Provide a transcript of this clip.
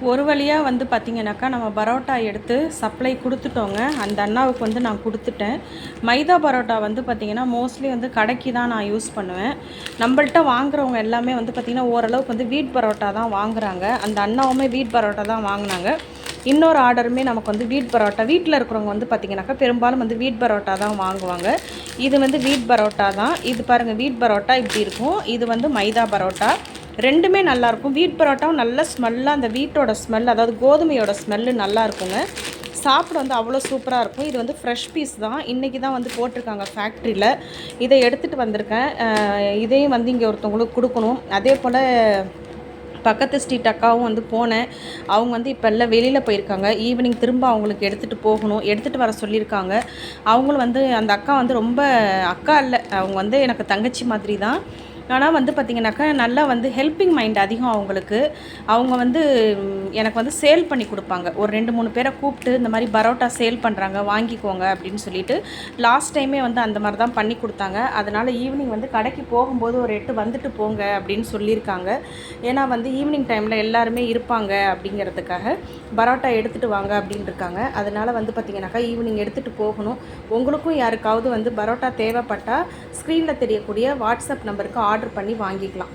ஒரு வழியாக வந்து பார்த்திங்கனாக்கா நம்ம பரோட்டா எடுத்து சப்ளை கொடுத்துட்டோங்க. அந்த அண்ணாவுக்கு வந்து நான் கொடுத்துட்டேன். மைதா பரோட்டா வந்து பார்த்திங்கன்னா மோஸ்ட்லி வந்து கடைக்கு தான் நான் யூஸ் பண்ணுவேன். நம்மள்ட்ட வாங்குறவங்க எல்லாமே வந்து பார்த்திங்கன்னா ஓரளவுக்கு வந்து வீட் பரோட்டா தான் வாங்குறாங்க. அந்த அண்ணாவுமே வீட் பரோட்டா தான் வாங்கினாங்க. இன்னொரு ஆர்டருமே நமக்கு வந்து வீட் பரோட்டா வீட்டில் இருக்கிறவங்க வந்து பார்த்திங்கனாக்கா பெரும்பாலும் வந்து வீட் பரோட்டா தான் வாங்குவாங்க. இது வந்து வீட் பரோட்டா தான். இது பாருங்கள், வீட் பரோட்டா இப்படி இருக்கும். இது வந்து மைதா பரோட்டா. ரெண்டுமே நல்லாயிருக்கும். வீட் பரோட்டாவும் நல்ல ஸ்மெல்லாக, அந்த வீட்டோட ஸ்மெல், அதாவது கோதுமையோட ஸ்மெல்லு நல்லா இருக்குங்க. சாப்பிட வந்து அவ்வளோ சூப்பராக இருக்கும். இது வந்து ஃப்ரெஷ் பீஸ் தான். இன்றைக்கி தான் வந்து போட்டிருக்காங்க ஃபேக்ட்ரியில். இதை எடுத்துகிட்டு வந்திருக்கேன். இதையும் வந்து இங்கே ஒருத்தவங்களுக்கு கொடுக்கணும். அதே போல் பக்கத்து ஸ்ட்ரீட் அக்காவும் வந்து போனேன். அவங்க வந்து இப்போ எல்லாம் வெளியில் போயிருக்காங்க. ஈவினிங் திரும்ப அவங்களுக்கு எடுத்துகிட்டு போகணும். எடுத்துகிட்டு வர சொல்லியிருக்காங்க. அவங்களும் வந்து அந்த அக்கா வந்து ரொம்ப அக்கா இல்லை, அவங்க வந்து எனக்கு தங்கச்சி மாதிரி தான். ஆனால் வந்து பார்த்திங்கனாக்கா நல்லா வந்து ஹெல்ப்பிங் மைண்ட் அதிகம் அவங்களுக்கு. அவங்க வந்து எனக்கு வந்து சேல் பண்ணி கொடுப்பாங்க. ஒரு 2-3 பேரை கூப்பிட்டு இந்த மாதிரி பரோட்டா சேல் பண்ணுறாங்க, வாங்கிக்கோங்க அப்படின்னு சொல்லிட்டு லாஸ்ட் டைமே வந்து அந்த மாதிரி தான் பண்ணி கொடுத்தாங்க. அதனால் ஈவினிங் வந்து கடைக்கு போகும்போது ஒரு 8 வந்துட்டு போங்க அப்படின்னு சொல்லியிருக்காங்க. ஏன்னா வந்து ஈவினிங் டைமில் எல்லாருமே இருப்பாங்க அப்படிங்கிறதுக்காக பரோட்டா எடுத்துகிட்டு வாங்க அப்படின்னு இருக்காங்க. அதனால் வந்து பார்த்திங்கனாக்கா ஈவினிங் எடுத்துகிட்டு போகணும். உங்களுக்கும் யாருக்காவது வந்து பரோட்டா தேவைப்பட்டால் ஸ்க்ரீனில் தெரியக்கூடிய வாட்ஸ்அப் நம்பருக்கு ஆர்டர் பண்ணி வாங்கிக்கலாம்.